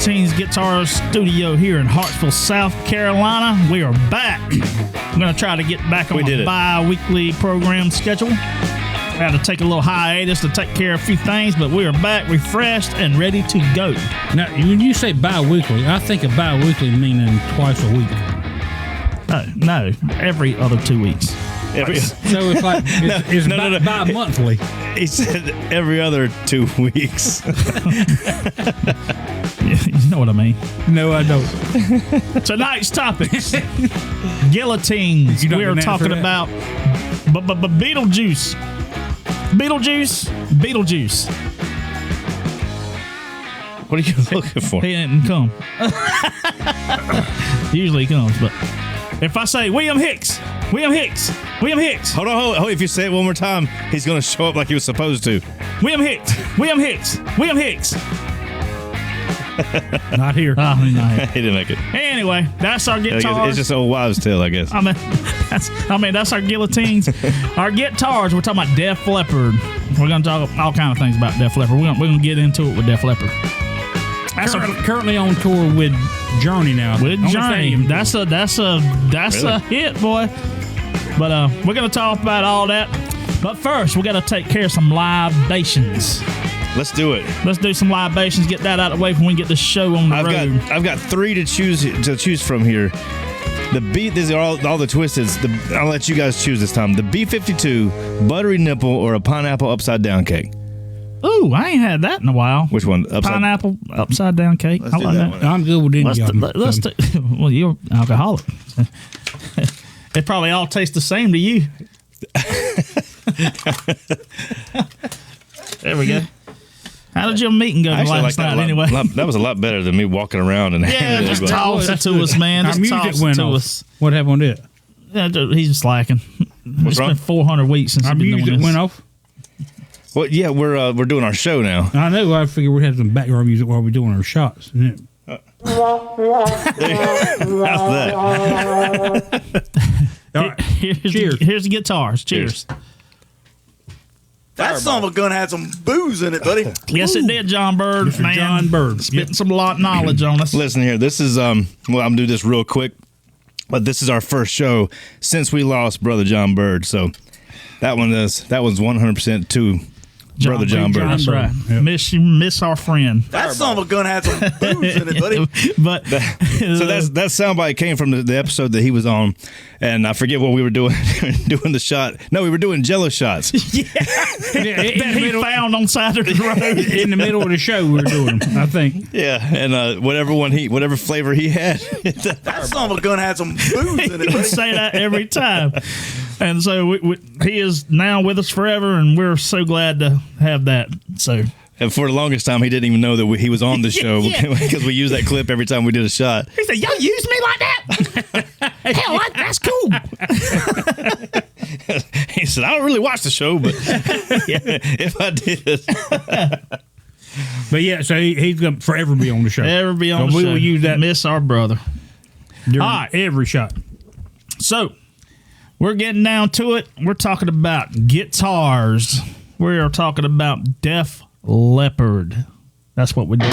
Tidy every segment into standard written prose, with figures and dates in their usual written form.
Guillotines Guitar Studio here in Hartsville, South Carolina. We are back. I'm going to try to get back on a bi-weekly program schedule. I had to take a little hiatus to take care of a few things, but we are back, refreshed, and ready to go. Now, when you say bi-weekly, I think of bi-weekly meaning twice a week. No, every other 2 weeks. So it's like it's bi-monthly. He said every other 2 weeks. You know what I mean? No, I don't. Tonight's topics: guillotines. We are talking about Beetlejuice. Beetlejuice. What are you looking for? He didn't come. Usually he comes, but if I say William Hicks. Hold on. If you say it one more time, he's going to show up like he was supposed to. William Hicks. Not here. Oh, he's not here. He didn't make it. Anyway, that's our guitars. It's just old wives' tale, I guess. That's our guillotines. Our guitars, we're talking about Def Leppard. We're going to talk all kind of things about Def Leppard. We're going to get into it with Def Leppard. Currently on tour with Journey now. With Journey. That's a hit, boy. But we're going to talk about all that. But first, we got to take care of some libations. Let's do it. Let's do some libations. Get that out of the way when we get the show on the road. I've got three to choose from here. The these are all the twisteds. I'll let you guys choose this time. The B-52, buttery nipple, or a pineapple upside down cake. Ooh, I ain't had that in a while. Which one? Pineapple upside down cake. I like that. I'm good with any of them. Well, you're an alcoholic. It probably all tastes the same to you. There we go. How did your meeting go last night anyway? That was a lot better than me walking around and just toss it to us, man. Our music went off. What happened with it? Yeah, he's slacking. It's been 400 weeks since our music went off. Well, yeah, we're doing our show now. I know. I figured we'd have some background music while we're doing our shots. How's that? All right. Cheers. Here's the guitars. Cheers. That son of a gun had some booze in it, buddy. Yes, it did, John Bird. Mr. Man, John Bird. Spitting some lot of knowledge on us. Listen here. This is I'm gonna do this real quick, but this is our first show since we lost Brother John Bird. So that was 100% to Brother John Bird. That's right. Yep. Miss our friend. That son of a gun had some booze in it, buddy. But so that soundbite came from the episode that he was on, and I forget what we were doing doing the shot. No, we were doing Jello shots. That he found on side of the road in the middle of the show. We were doing them, I think. Yeah, and whatever flavor he had. That son of a gun had some booze in it. He would say that every time. And so he is now with us forever, and we're so glad to have that. So, and for the longest time, he didn't even know that he was on the show because we used that clip every time we did a shot. He said, "Y'all use me like that? Hell, that's cool." He said, "I don't really watch the show, but if I did." But yeah, so he's going to forever be on the show. Ever be on the show. We will use that. Miss our brother. During every shot. So, we're getting down to it. We're talking about guitars. We are talking about Def Leppard. That's what we're doing.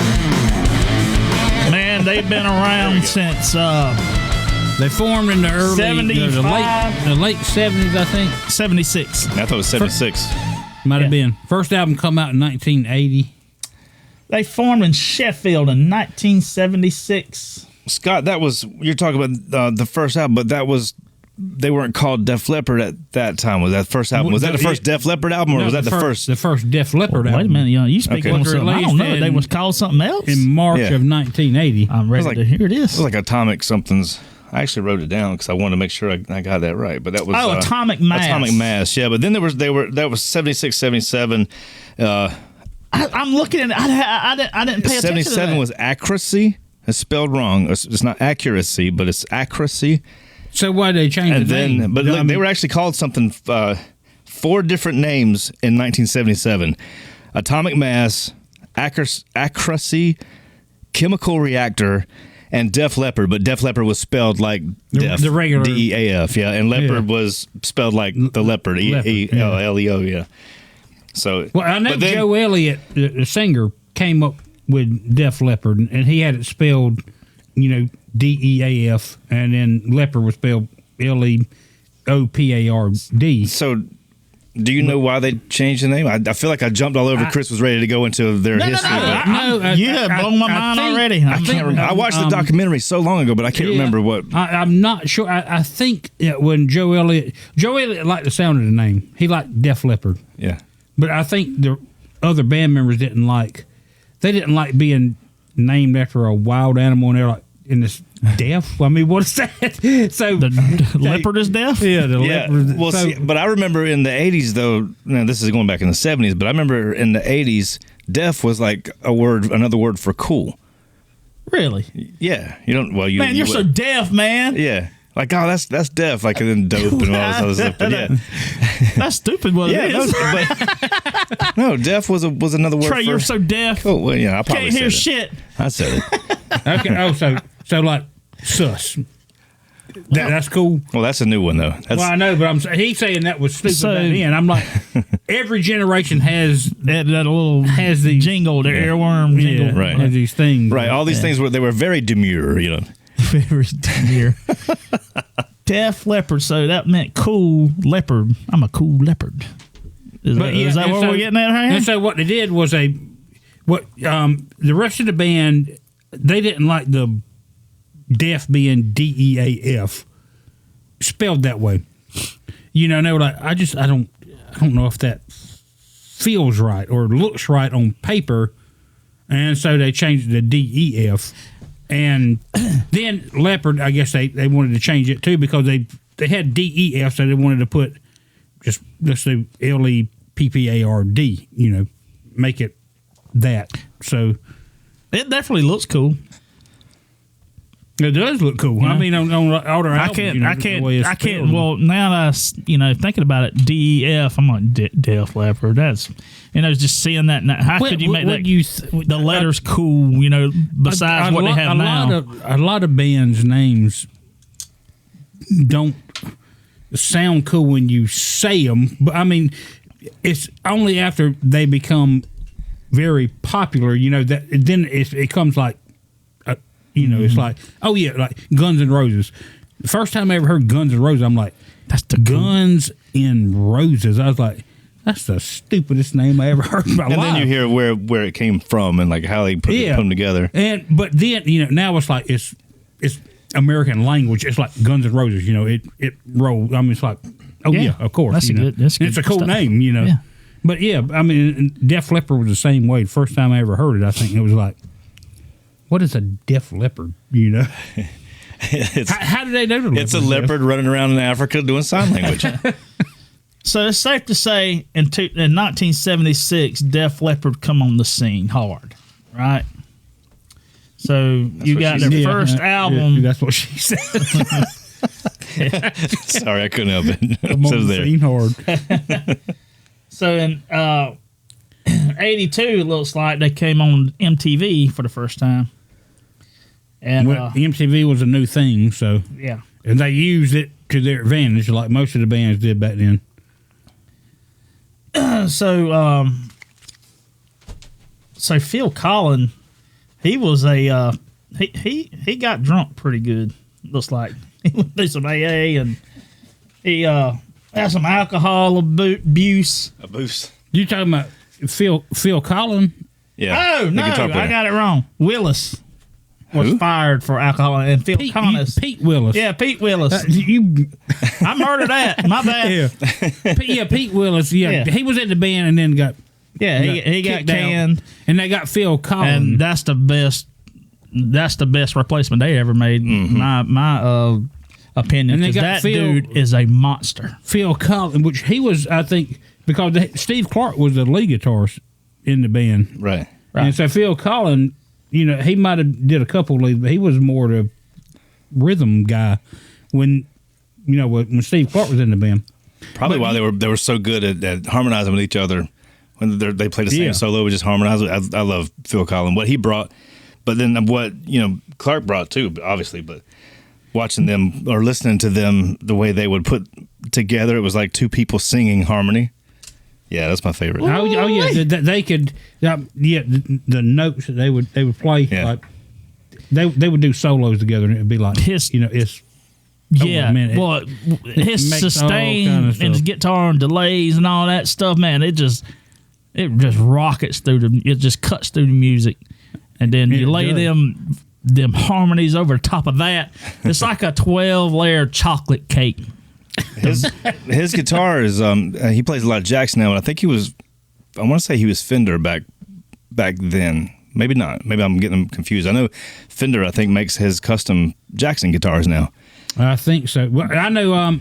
Man, they've been around since they formed in the early 75. the late 70s, I think. 76. I thought it was 76. Might have been. First album come out in 1980. They formed in Sheffield in 1976. Scott, you're talking about the first album, but they weren't called Def Leppard at that time. Was that first album? Was that the first Def Leppard album, or was that the first? The first Def Leppard album. Wait a minute, you speaking on something. I don't know. They was called something else? In March of 1980. I'm ready to hear this. It was like Atomic somethings. I actually wrote it down because I wanted to make sure I got that right. But that was Atomic Mass. Atomic Mass, yeah. But then that was 76, 77. I'm looking at it. I didn't pay attention to that. 77 was Accuracy. It's spelled wrong. It's not accuracy, but it's Accuracy. So why did they change the name? But look, they were actually called something, 4 different names in 1977. Atomic Mass, Accuracy, Chemical Reactor, and Def Leppard. But Def Leppard was spelled like Def, the regular DEAF, yeah. And Leopard was spelled like the leopard, ELEO, yeah. So, well, I know Joe Elliott, the singer, came up with Def Leppard, and he had it spelled, DEAF, and then Leopard was spelled LEOPARD. So, do you know why they changed the name? I feel like I jumped all over. Chris was ready to go into their history. You have blown my mind already. I can't remember. I watched the documentary so long ago, but I can't remember what. I'm not sure. I think when Joe Elliott liked the sound of the name. He liked Def Leppard. Yeah. But I think the other band members didn't like being named after a wild animal, and they're like, in this deaf? I mean, what is that? So the leopard is deaf? Yeah, the leopard. Well, but I remember in the 80s, though, this is going back in the 70s, but I remember in the 80s, deaf was like another word for cool. Really? Yeah. You don't, well, you. Man, you're so deaf, man. Yeah. Like, that's deaf, like, and then dope and all this other stuff. But yeah. That's stupid what it is. No, deaf was another word Trey, for. you're so deaf. Cool. Well, yeah, I probably can't hear said shit. I said it. Okay. Oh, so like sus. That's cool. Well, that's a new one though. Well, I know, but he's saying that was stupid back then. I'm like, every generation has that little the jingle, the earworm jingle, right? Has these things, right? All these things were very demure, Very demure. Def Leppard, so that meant cool leopard. I'm a cool leopard. Is that what we're getting at here? And so what they did was the rest of the band, they didn't like the deaf being DEAF spelled that way. And they were like, I don't know if that feels right or looks right on paper, and so they changed it to DEF. And then Leopard, I guess they wanted to change it too because they had DEF, so they wanted to put just let's do LEPPARD, make it that. So it definitely looks cool. It does look cool. Yeah. I mean, on all their albums, I can't. Well, now that thinking about it, DEF, I'm like Def Leppard. That's just seeing that. How could you make that? The letters cool. Besides what they have now. A lot of bands' names don't sound cool when you say them. But I mean, it's only after they become very popular. That then it comes like. It's like, oh yeah, like Guns N' Roses. The first time I ever heard Guns N' Roses, I'm like, that's the Guns N' Roses. I was like, that's the stupidest name I ever heard in my life. And then you hear where it came from and like how they put them together. But then now it's like it's American language. It's like Guns N' Roses. It rolled. I mean, it's like, oh yeah, of course. That's good. It's a cool stuff. Name. Yeah. But yeah, I mean, Def Leppard was the same way. The first time I ever heard it, I think it was like, what is a Def Leppard? How do they know the It's a leopard running around in Africa doing sign language. So it's safe to say in 1976, Def Leppard come on the scene hard, right? So you got their first album. Yeah, that's what she said. Sorry, I couldn't help it. Come on the scene hard. So in 82, it looks like they came on MTV for the first time. And MTV was a new thing, so yeah, and they used it to their advantage, like most of the bands did back then. So Phil Collins, he was he got drunk pretty good. Looks like he went through some AA and he had some alcohol abuse. You talking about Phil Collins? Yeah. Oh no, I got it wrong. Willis was fired for alcohol, and Phil Collins. Pete Willis. Yeah, Pete Willis. I murdered that. My bad. Yeah, Pete Willis. Yeah, he was in the band and then got. Yeah, he got canned, and they got Phil Collins, and that's the best. That's the best replacement they ever made. Mm-hmm. My opinion, because that dude is a monster. Phil Collins, which he was, I think, because Steve Clark was the lead guitarist in the band, right? And so Phil Collins, he might have did a couple leads, but he was more the rhythm guy when Steve Clark was in the band. Probably why they were so good at harmonizing with each other when they played the same solo, we just harmonized. I love Phil Collins, what he brought, but then what Clark brought too, obviously. But watching them or listening to them, the way they would put together, it was like two people singing harmony. Yeah, that's my favorite. Oh yeah, they could. The notes that they would play, like they would do solos together, and it'd be like it's. His sustain and his guitar and delays and all that stuff, man. It just rockets through it just cuts through the music, and then you lay them harmonies over top of that. It's like a 12-layer chocolate cake. His guitar is he plays a lot of Jackson now, and I think I want to say he was Fender back then. Maybe not. Maybe I'm getting them confused. I know Fender, I think, makes his custom Jackson guitars now. I think so. Well, I know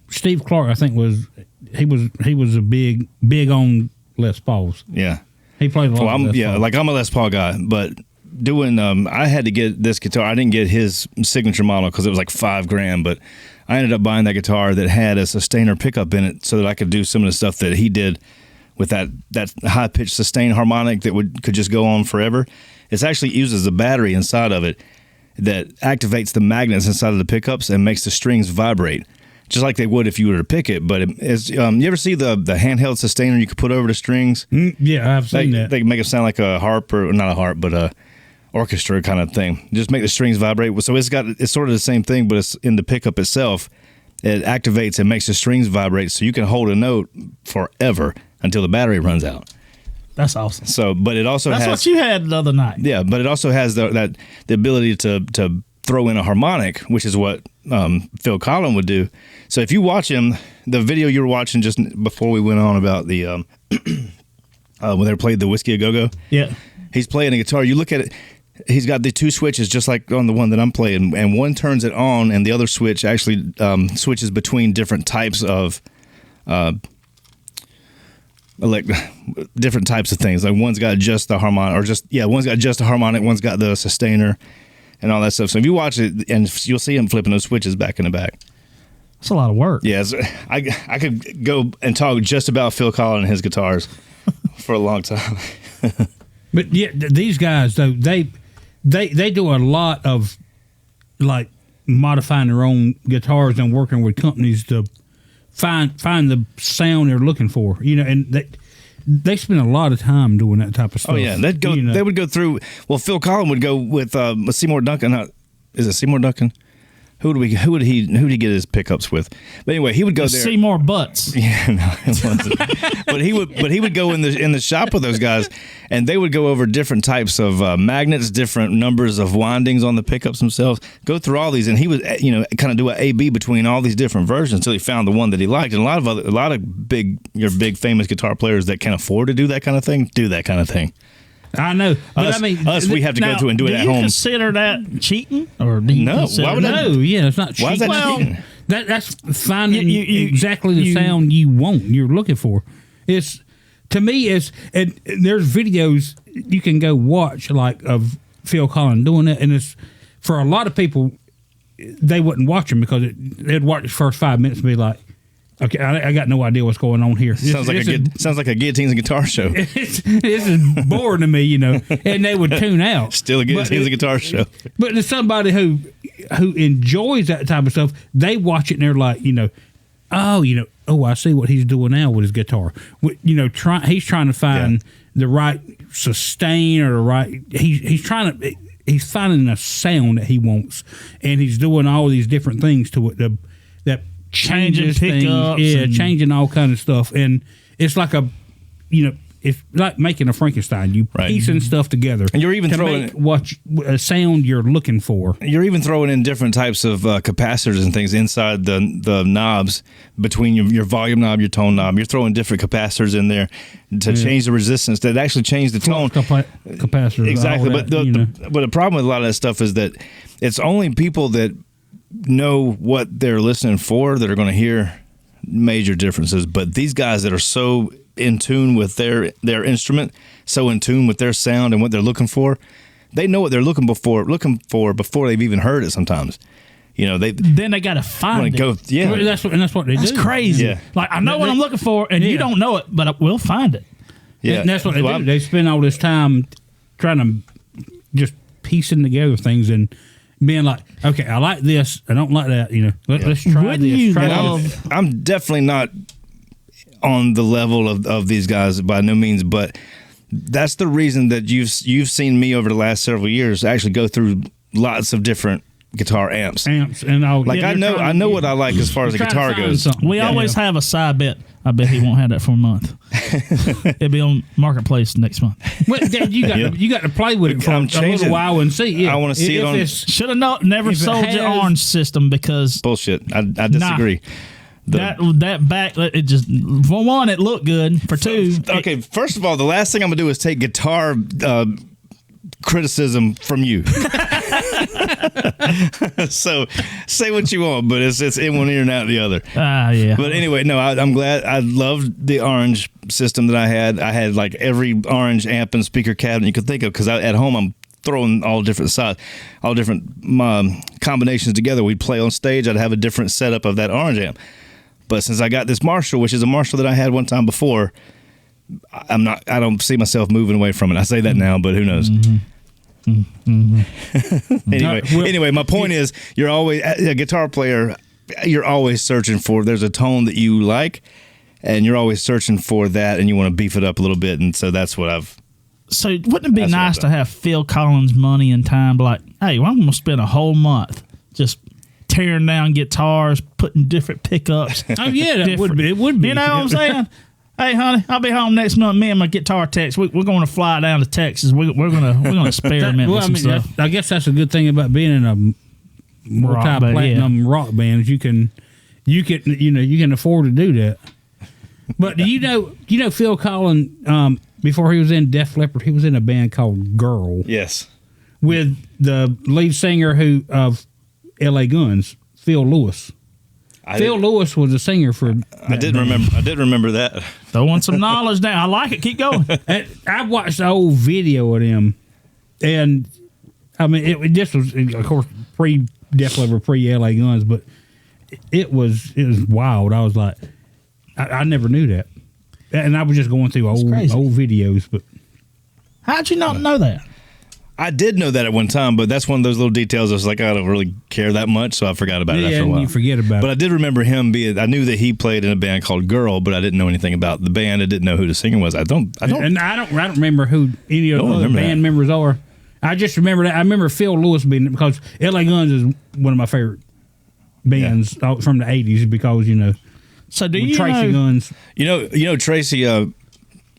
Steve Clark. I think was a big on Les Pauls. Yeah, he played a lot. I'm a Les Paul guy, but doing I had to get this guitar. I didn't get his signature model because it was like $5,000, but I ended up buying that guitar that had a sustainer pickup in it, so that I could do some of the stuff that he did with that high pitched sustain harmonic that could just go on forever. It actually uses a battery inside of it that activates the magnets inside of the pickups and makes the strings vibrate, just like they would if you were to pick it. But you ever see the handheld sustainer you could put over the strings? Yeah, I've seen that. They make it sound like a harp, or not a harp, but a orchestra kind of thing. Just make the strings vibrate. So it's sort of the same thing, but it's in the pickup itself. It activates and makes the strings vibrate, so you can hold a note forever until the battery runs out. That's awesome. So, but it also that's what you had the other night. Yeah, but it also has the ability to throw in a harmonic, which is what Phil Collin would do. So if you watch him, the video you were watching just before we went on about the when they played the Whiskey A Go-Go, he's playing a guitar. You look at it, he's got the two switches just like on the one that I'm playing, and one turns it on, and the other switch actually switches between different types of different types of things. Like one's got just the harmonic, one's got just a harmonic, one's got the sustainer and all that stuff. So if you watch it, and you'll see him flipping those switches back in the back. That's a lot of work. Yeah, I could go and talk just about Phil Collin and his guitars for a long time. But yeah, these guys though, they do a lot of like modifying their own guitars and working with companies to find the sound they're looking for, and they spend a lot of time doing that type of stuff. Oh yeah, they would go through. Well, Phil Collin would go with Seymour Duncan. Is it Seymour Duncan? Who would he get his pickups with? But anyway, he would go there. Seymour Butts. Yeah, no, it wasn't. but he would go in the shop with those guys, and they would go over different types of magnets, different numbers of windings on the pickups themselves. Go through all these, and he would kind of do an A/B between all these different versions until he found the one that he liked. And a lot of big famous guitar players that can afford to do that kind of thing do that kind of thing. I know, but we have to go through and do it at home. Do you consider that cheating, or do you no? Why would it's not cheating. Why is that cheating? That's finding exactly the sound you want, you're looking for. And there's videos you can go watch like of Phil Collin doing it, and it's for a lot of people they wouldn't watch him because they'd watch the first 5 minutes and be like, okay, I got no idea what's going on here. Sounds like a Guillotines and Guitar show. This is boring to me, and they would tune out. Still a Guillotines and Guitar show. But there's somebody who enjoys that type of stuff. They watch it and they're like, I see what he's doing now with his guitar. He's trying to find the right sustain or the right. He's finding a sound that he wants, and he's doing all these different things to it. That changing pickups, changing all kind of stuff, and it's like it's like making a Frankenstein. You piecing stuff together, and you're even throwing a sound you're looking for. You're even throwing in different types of capacitors and things inside the knobs between your volume knob, your tone knob. You're throwing different capacitors in there to change the resistance that actually change the tone. Capacitors, exactly. But the problem with a lot of that stuff is that it's only people that know what they're listening for that are going to hear major differences. But these guys that are so in tune with their instrument, so in tune with their sound and what they're looking for, they know what they're looking for before they've even heard it. Sometimes, then they got to find it. Yeah, that's what they do. That's crazy. Yeah. Like I know what I'm looking for, and you don't know it, but we'll find it. Yeah, and that's what they do. They spend all this time trying to just piecing together things and being like, okay, I like this, I don't like that. Let's try this. I'm definitely not on the level of these guys by no means, but that's the reason that you've seen me over the last several years actually go through lots of different guitar amps and I know what I like as far as the guitar goes. We always have a side bet. I bet he won't have that for a month. It'll be on Marketplace next month. Well, you got to play with it for a little while and see. Yeah. I want to see it on. Should have never sold your orange system because bullshit. I disagree. That back, it just, for one, it looked good. For two, okay. First of all, the last thing I'm gonna do is take guitar criticism from you. So say what you want, but it's in one ear and out the other. Yeah. But anyway, no, I'm glad. I loved the orange system that I had. I had like every orange amp and speaker cabinet you could think of because at home I'm throwing all different combinations together. We'd play on stage. I'd have a different setup of that orange amp. But since I got this Marshall, which is a Marshall that I had one time before, I don't see myself moving away from it. I say that now, but who knows? Anyway, my point is, you're always a guitar player. You're always searching for. There's a tone that you like, and you're always searching for that, and you want to beef it up a little bit. And so that's what I've. So wouldn't it be nice to have Phil Collins money and time? Like, hey, well, I'm going to spend a whole month just tearing down guitars, putting different pickups. Oh yeah, that would be. It would be. You know what I'm saying? Hey, honey, I'll be home next month. Me and my guitar techs, we're going to fly down to Texas. We're going to experiment with some stuff. I guess that's a good thing about being in a multi-platinum rock band is you can afford to do that. But do you know Phil Collins? Before he was in Def Leppard, he was in a band called Girl. Yes, with the lead singer of L.A. Guns, Phil Lewis. Phil Lewis was a singer for. I did remember that. Throwing some knowledge down. I like it. Keep going. I watched the old video of them, and I mean, this was of course pre Def Leppard, pre L.A. Guns, but it was wild. I was like, I never knew that, and I was just going through old videos. But how'd you not know that? I did know that at one time, but that's one of those little details. I was like, I don't really care that much, so I forgot about it after a while. You forget about it. But I did remember him being. I knew that he played in a band called Girl, but I didn't know anything about the band. I didn't know who the singer was. I don't remember who any of the other band members are. I just remember that. I remember Phil Lewis being because L.A. Guns is one of my favorite bands from the '80s because So do you Tracy Guns? You know Tracy.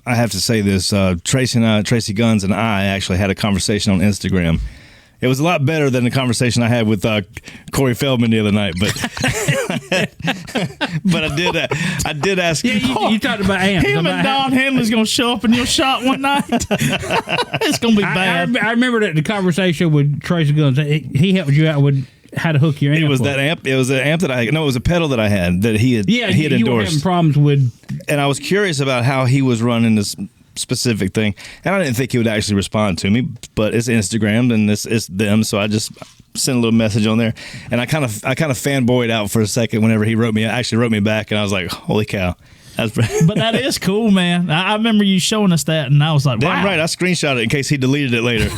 I have to say this. Tracy Guns and I actually had a conversation on Instagram. It was a lot better than the conversation I had with Corey Feldman the other night, but but I did ask. Yeah, you talked about amps. Him and Don Henley's gonna show up in your shop one night. It's gonna be bad. I remember that the conversation with Tracy Guns. He helped you out with how to hook your amp. It was that amp. It was an amp that it was a pedal that I had that he had. Yeah, he had you endorsed. were having problems with, and I was curious about how he was running this specific thing, and I didn't think he would actually respond to me. But it's Instagram and it's them, so I just sent a little message on there, and I kind of fanboyed out for a second whenever he wrote me back, and I was like, holy cow. But that is cool, man. I remember you showing us that, and I was like, wow. Damn right. I screenshot it in case he deleted it later.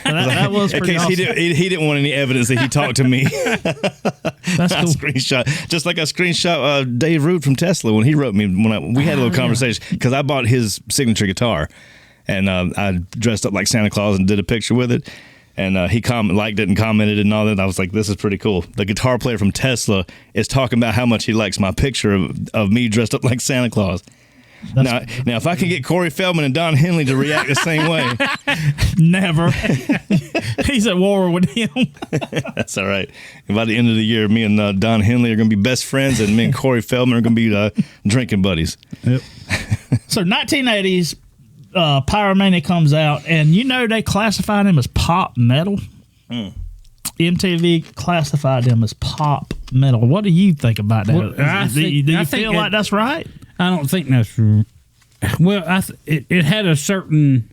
that was pretty awesome. He didn't want any evidence that he talked to me. That's cool. Screenshot. Just like I screenshot Dave Root from Tesla when he wrote me when we had a little conversation because I bought his signature guitar, and I dressed up like Santa Claus and did a picture with it. And he liked it and commented and all that. And I was like, this is pretty cool. The guitar player from Tesla is talking about how much he likes my picture of me dressed up like Santa Claus. Now, if I can get Corey Feldman and Don Henley to react the same way. Never. He's at war with him. That's all right. And by the end of the year, me and Don Henley are going to be best friends, and me and Corey Feldman are going to be drinking buddies. Yep. So 1980s. Pyromania comes out, and they classified him as pop metal. MTV classified him as pop metal. What do you think about that? Well, do you feel like that's right? I don't think that's well. It had a certain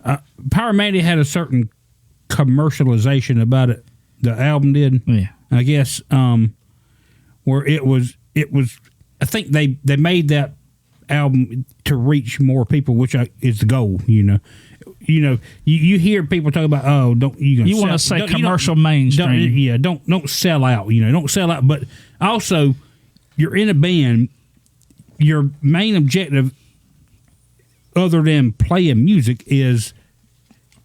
Pyromania had a certain commercialization about it. The album did, yeah. I guess, where it was. I think they made that album to reach more people, which is the goal. You hear people talk about you want to say commercial mainstream. Don't sell out. Don't sell out. But also, you're in a band. your main objective, other than playing music, is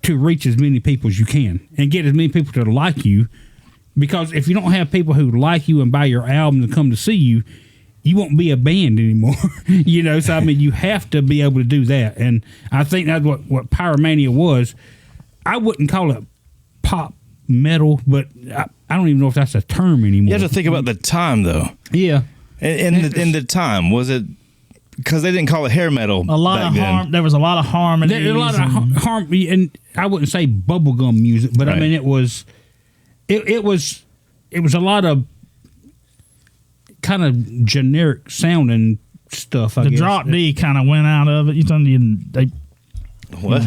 to reach as many people as you can and get as many people to like you. Because if you don't have people who like you and buy your album and come to see you, you won't be a band anymore. So I mean, you have to be able to do that. And I think that's what Pyromania was. I wouldn't call it pop metal, but I don't even know if that's a term anymore. You have to think about the time, though. Yeah. In the time, was it because they didn't call it hair metal? A lot of harm. There was a lot of harmony. There was a lot of harmony, and I wouldn't say bubblegum music, but right. I mean it was a lot of kind of generic sounding stuff. The drop D kind of went out of it. What?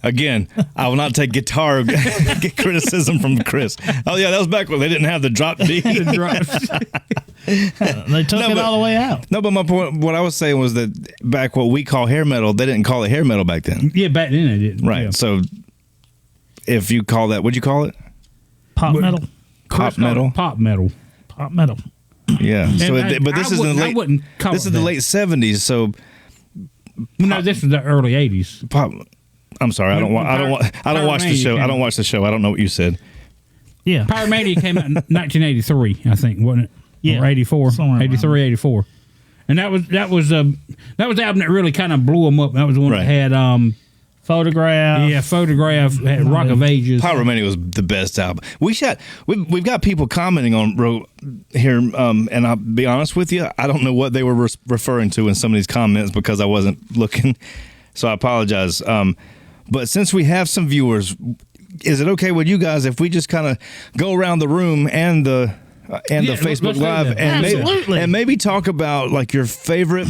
Again, I will not take guitar criticism from Chris. Oh yeah, that was back when they didn't have the drop D. They took it all the way out. No, but my point, what I was saying was that back what we call hair metal, they didn't call it hair metal back then. Yeah, back then they didn't. Right. Yeah. So if you call that, what'd you call it? Pop metal. Pop metal. Pop metal. Pop metal. Yeah. So, but this is the late. This is the late '70s. So no, this was the early '80s. Pop. I'm sorry. I don't watch the show. I don't watch the show. I don't know what you said. Yeah. Pyromania came out in 1983, I think, wasn't it? Yeah. Or 84. 83, 84. And that was the album that really kind of blew them up. That was the one that had Photograph. Yeah, Photograph, had Rock of Ages. Pyromania was the best album. We've got people commenting on here, and I'll be honest with you, I don't know what they were referring to in some of these comments because I wasn't looking, so I apologize. But since we have some viewers, is it okay with you guys if we just kind of go around the room and the Facebook Live and maybe talk about like your favorite,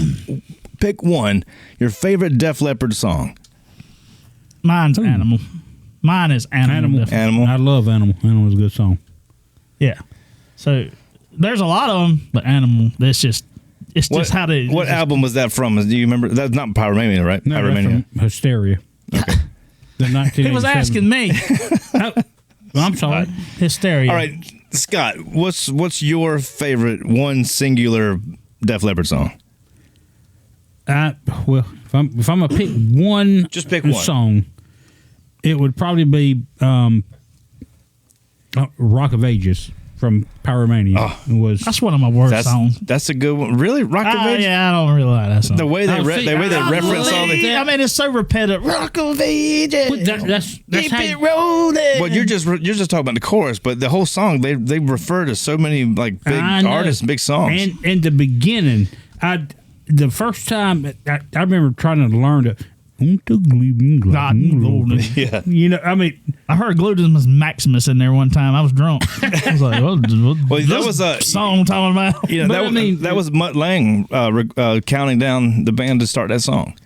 pick one, your favorite Def Leppard song? Mine's Animal. Mine is Animal. Animal. I love Animal. Animal is a good song. Yeah. So there's a lot of them, but Animal, it's just how they. What album was that from? Do you remember? That's not Pyromania, right? No, Pyromania. From Hysteria. Okay. He was asking me. I'm sorry. Hysteria. All right, Scott. What's your favorite one singular Def Leppard song? Well, if I'm gonna pick one, just pick one song, it would probably be "Rock of Ages" from Pyromania. Oh, that's one of my worst songs. That's a good one. Really, Rock of Ages? Yeah, I don't really like that song. The way they reference all the. I mean, it's so repetitive. Rock of Ages. That's keep it rolling. Well, you're just talking about the chorus, but the whole song they refer to so many like big artists, big songs. And in the beginning, the first time I remember trying to learn it. Yeah. You know, I mean, I heard Gluteus Maximus in there one time. I was drunk. I was like, well, that was a song I'm talking about. Yeah, that was Mutt Lange counting down the band to start that song.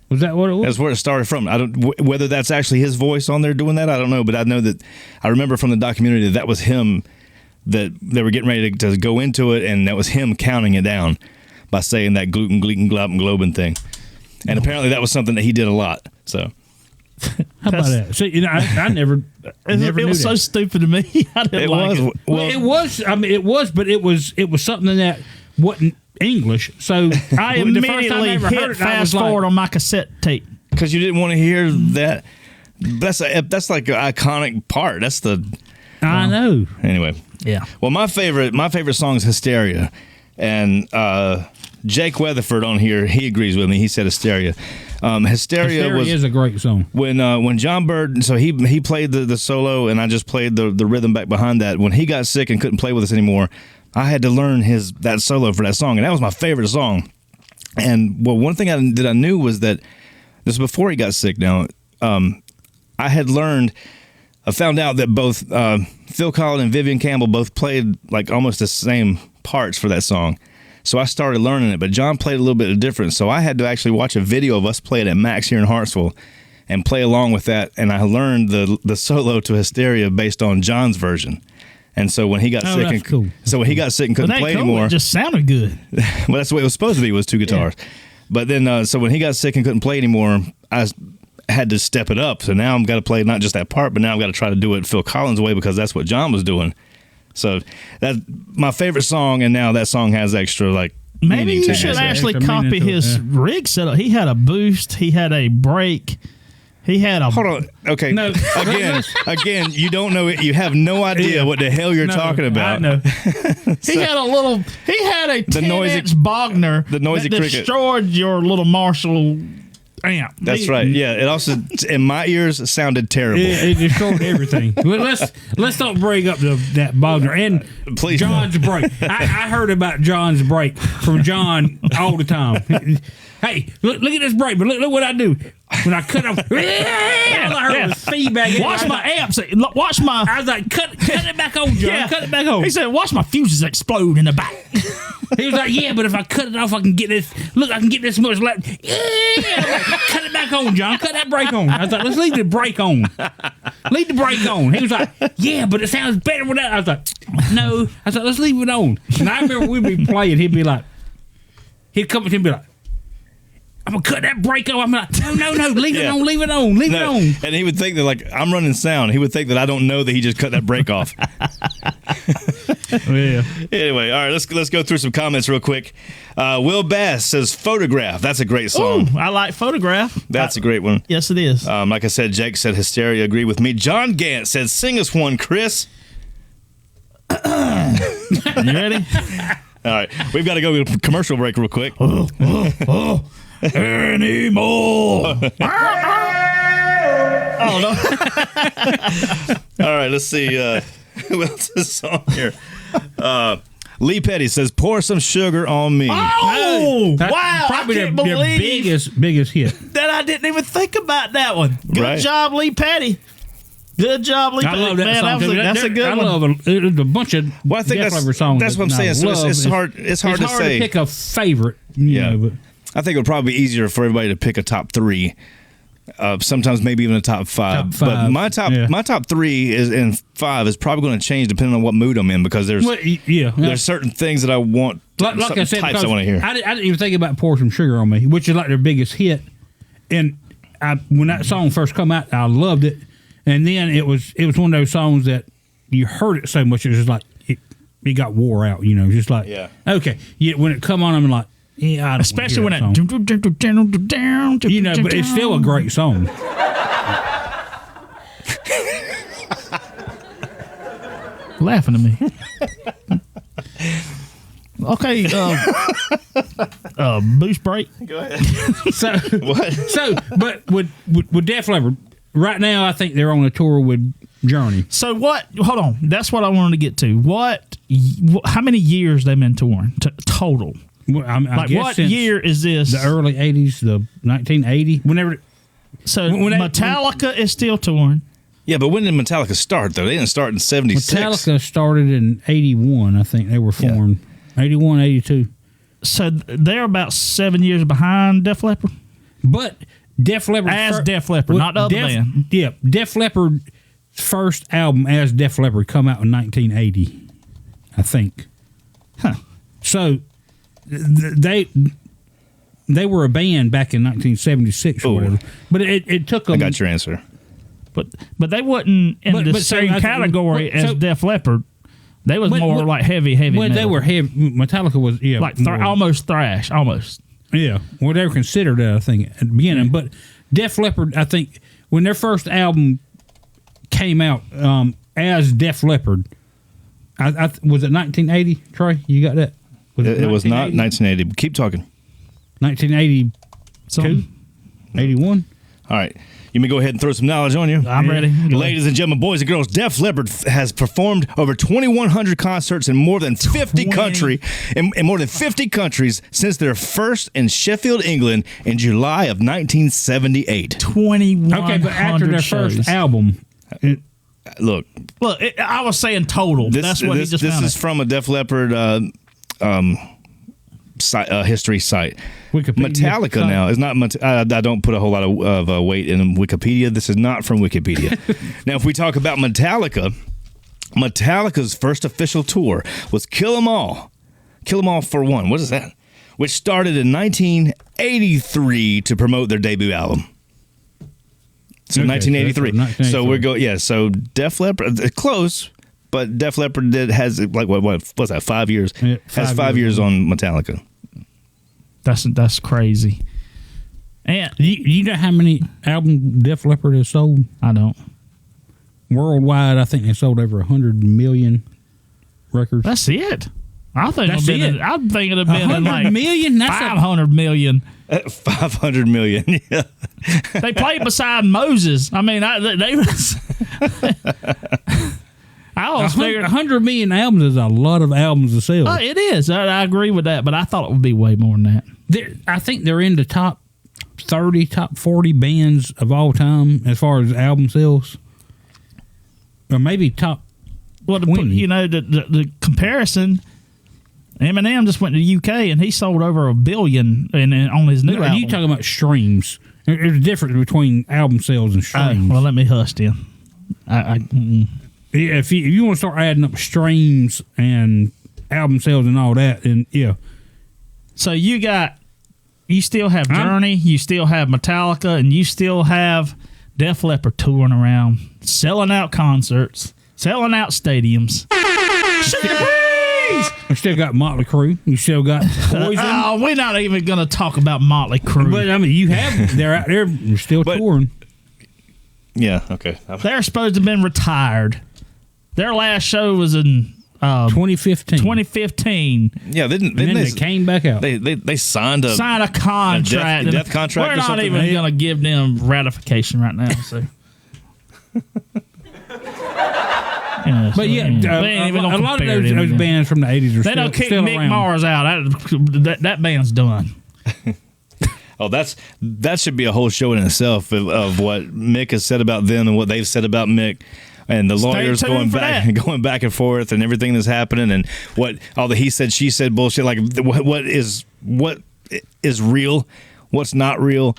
Was that what it was? That's where it started from. I don't whether that's actually his voice on there doing that. I don't know, but I know that I remember from the documentary that was him. That they were getting ready to go into it, and that was him counting it down by saying that gluten, gluten, globen, globen thing. And apparently that was something that he did a lot. So how about that? See, you know, I never it was so stupid to me. I didn't like it. Well, it was. I mean, it was, but it was something that wasn't English. So I immediately hit fast forward on my cassette tape because you didn't want to hear that. That's like an iconic part. That's the. I know. Anyway, yeah. Well, my favorite song is Hysteria, and Jake Weatherford on here, he agrees with me. He said Hysteria. Hysteria is a great song. When John Bird, so he played the solo, and I just played the rhythm back behind that. When he got sick and couldn't play with us anymore, I had to learn that solo for that song, and that was my favorite song. And well, one thing I knew was that this was before he got sick. Now, I found out that both Phil Collins and Vivian Campbell both played like almost the same parts for that song. So I started learning it, but John played a little bit different. So I had to actually watch a video of us playing at Max here in Hartsville and play along with that. And I learned the solo to Hysteria based on John's version. And so when he got sick, and couldn't play anymore, it just sounded good. Well, that's the way it was supposed to be. Was two guitars. Yeah. But then, so when he got sick and couldn't play anymore, I had to step it up. So now I've got to play not just that part, but now I've got to try to do it Phil Collins' way because that's what John was doing. So that's my favorite song, and now that song has extra like Maybe you to should this. actually Extra meaning copy to it, his yeah. rig setup. He had a boost. He had a brake. He had a. Hold on. Okay. No. Again, you don't know it. You have no idea what the hell you're talking about. I know. He had a little. He had a 10-inch Bogner. the noisy that cricket. destroyed your little Marshall amp. That's right. Yeah. It also, in my ears, sounded terrible. It destroyed everything. Well, let's not bring up that Bogner and Please John's break. I heard about John's break from John all the time. Hey, look at this break, but look what I do when I cut off. All I heard was feedback. Watch my amps. Watch my. I was like, cut it back on, John. Cut it back on. He said, "Watch my fuses explode in the back." He was like, yeah, but if I cut it off, I can get this. Look, I can get this much left. Yeah, like, cut it back on, John. Cut that brake on. I was like, let's leave the brake on. Leave the brake on. He was like, yeah, but it sounds better without. I was like, no. I was like, let's leave it on. And I remember we'd be playing. He'd be like, he'd come up to him and be like, I'm gonna cut that brake on. I'm like, no, leave it on, leave it on, leave it on. And he would think that, like, I'm running sound. He would think that I don't know that he just cut that brake off. Yeah. Anyway, all right, let's go through some comments real quick. Will Bass says "Photograph." That's a great song. Ooh, I like Photograph. That's a great one. Yes, it is. Like I said, Jake said "Hysteria." Agree with me. John Gant said "Sing us one, Chris." You ready? All right, we've got to go to a commercial break real quick. Anymore. Oh no. All right, let's see. Who else is on here? Lee Petty says, "Pour some sugar on me." Oh, That's wow. probably I can't their believe biggest hit. that I didn't even think about that one. Good Right. job, Lee Petty. Good job, Lee I Petty. love that Man, song. that's a good I one. love a bunch of Well, I think Def Leppard songs. that's what I'm saying. So it's hard. It's hard to say. to pick a favorite. You know, but I think it would probably be easier for everybody to pick a top three. Sometimes maybe even a top five. Top five, But my top three is and five is probably going to change depending on what mood I'm in because there's there's certain things that I want. Like I said, types I want to hear. I didn't even think about "Pour Some Sugar on Me," which is like their biggest hit. And when that song first come out, I loved it. And then it was one of those songs that you heard it so much it was just like it got wore out. You know, just like okay. Yeah, when it come on, I'm like. Yeah, I don't especially when song. You know, but it's still a great song. Laughing at me. Okay, boost break. Go ahead. But with Def Leppard, right now I think they're on a tour with Journey. So what? Hold on, that's what I wanted to get to. How many years they've been touring total? Well, I guess what year is this? The early 80s, the 1980, whenever. So Metallica is still touring. Yeah, but when did Metallica start, though? They didn't start in 76. Metallica started in 81, I think. They were formed. 81, 82. So they're about 7 years behind Def Leppard? But Def Leppard... Def Leppard, not the other band. Yeah, Def Leppard's first album as Def Leppard come out in 1980, I think. Huh. So... They were a band back in 1976 or whatever, but it took them. I got your answer, but they wasn't in the same category as Def Leppard. They was more like heavy When metal. they were heavy, Metallica was like almost thrash, almost. Yeah, well they were considered that I think at the beginning, but Def Leppard, I think when their first album came out as Def Leppard, I was it 1980? Troy, you got that? It was not 1980. Keep talking. 1982? 81? All right. You may go ahead and throw some knowledge on you. I'm ready. Ladies and gentlemen, boys and girls, Def Leppard has performed over 2,100 concerts in more than 50 countries since their first in Sheffield, England in July of 1978. 2,100 Okay, but after their shows. first album... Look, I was saying total. That's what he just found. This is from a Def Leppard history site. Wikipedia Metallica site. now is not. I don't put a whole lot of weight in Wikipedia. This is not from Wikipedia. Now, if we talk about Metallica's first official tour was Kill 'Em All. Kill 'Em All for One. What is that? Which started in 1983 to promote their debut album. So Okay, 1983. So we're 1983. going. Yeah. So Def Leppard close. But Def Leppard has like what was that? 5 years. Yeah, has 5 5 years years. on Metallica. That's crazy. And you know how many albums Def Leppard has sold? I don't. Worldwide, I think they sold over 100 million records. That's it. I think That's it. I'm thinking it'd been 100 like million? That's 500 million. 500 million. Yeah. They played beside Moses. I mean, they was. I always figured 100 million albums is a lot of albums to sell. It is. I agree with that, but I thought it would be way more than that. I think they're in the top 30, top 40 bands of all time as far as album sales. Or maybe top 20. You know, the comparison, Eminem just went to the UK and he sold over 1 billion on his new album. You talking about streams. There's a difference between album sales and streams. Well, let me hush then. If you want to start adding up streams and album sales and all that, then yeah. So you still have Journey, you still have Metallica, and you still have Def Leppard touring around, selling out concerts, selling out stadiums. You still got Motley Crue. You still got Poison. We're not even going to talk about Motley Crue. But I mean, you have they're out there. They're still touring. Yeah. Okay. They're supposed to have been retired. Their last show was in 2015. 2015. Yeah. Then they came back out. They signed a contract. A death contract. We're not even going to give them ratification right now. So. But yeah, a lot of those bands from the 80s are they don't kick Mick around. Mars out. That band's done. Oh, that should be a whole show in itself of what Mick has said about them and what they've said about Mick, and the lawyers going back and forth and everything that's happening, and what all the he said she said bullshit. Like what is real, what's not real.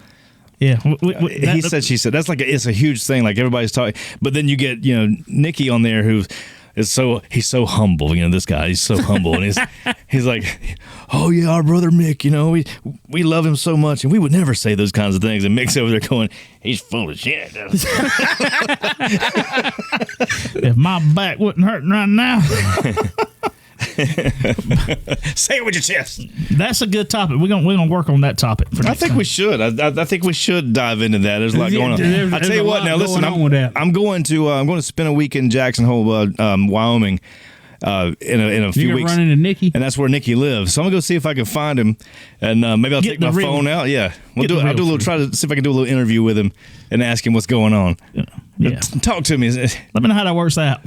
Yeah, he said she said. That's it's a huge thing. Like everybody's talking, but then you get Nikki on there who is he's so humble. This guy, he's so humble, and he's like, oh yeah, our brother Mick. We love him so much, and we would never say those kinds of things. And Mick's over there going, he's full of shit. If my back wasn't hurting right now. Say it with your chest. That's a good topic. We're gonna work on that topic. I think we should. I think we should dive into that. There's a lot going on. I tell you what. Now listen, I'm going to spend a week in Jackson Hole, Wyoming, in a few weeks. Run into Nikki, and that's where Nikki lives. So I'm gonna go see if I can find him, and maybe I'll take my phone out. Yeah, I'll do a little. Try to see if I can do a little interview with him and ask him what's going on. Yeah. Talk to me. Let me know how that works out.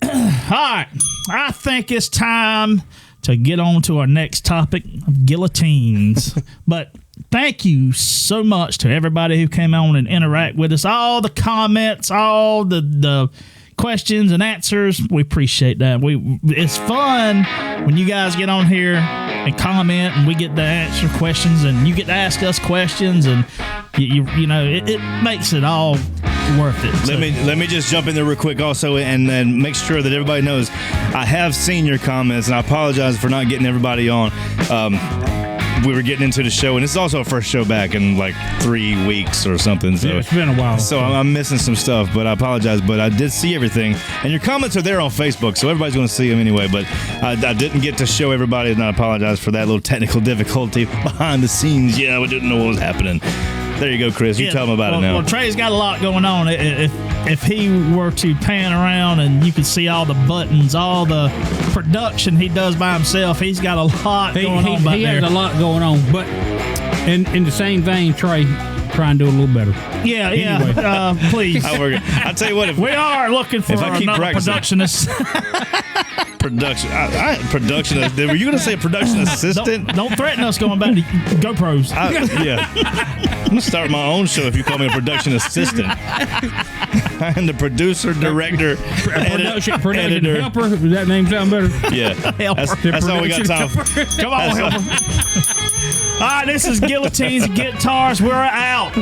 All right, I think it's time to get on to our next topic of guillotines. But thank you so much to everybody who came on and interact with us. All the comments, all the questions and answers. We appreciate that. It's fun when you guys get on here and comment, and we get to answer questions, and you get to ask us questions, and it makes it all worth it. Let me just jump in there real quick also, and then make sure that everybody knows I have seen your comments, and I apologize for not getting everybody on. We were getting into the show, and this is also our first show back in like 3 weeks or something. So it's been a while. So I'm missing some stuff, but I apologize. But I did see everything, and your comments are there on Facebook, so everybody's going to see them anyway. But I didn't get to show everybody, and I apologize for that little technical difficulty behind the scenes. Yeah, we didn't know what was happening. There you go, Chris. You tell them about it now. Well, Trey's got a lot going on. If he were to pan around and you could see all the buttons, all the production he does by himself, he's got a lot going on back there. He has a lot going on. But in the same vein, Trey, try and do a little better. Yeah, anyway. Please. I'll tell you what. We are looking for another productionist. Production. Were you going to say production assistant? Don't threaten us going back to GoPros. Yeah. I'm going to start my own show if you call me a production assistant. I'm the producer, director, editor. Helper. Does that name sound better? Yeah. That's all we got time for. Come on, helper. All right, this is Guillotines and Guitars. We're out.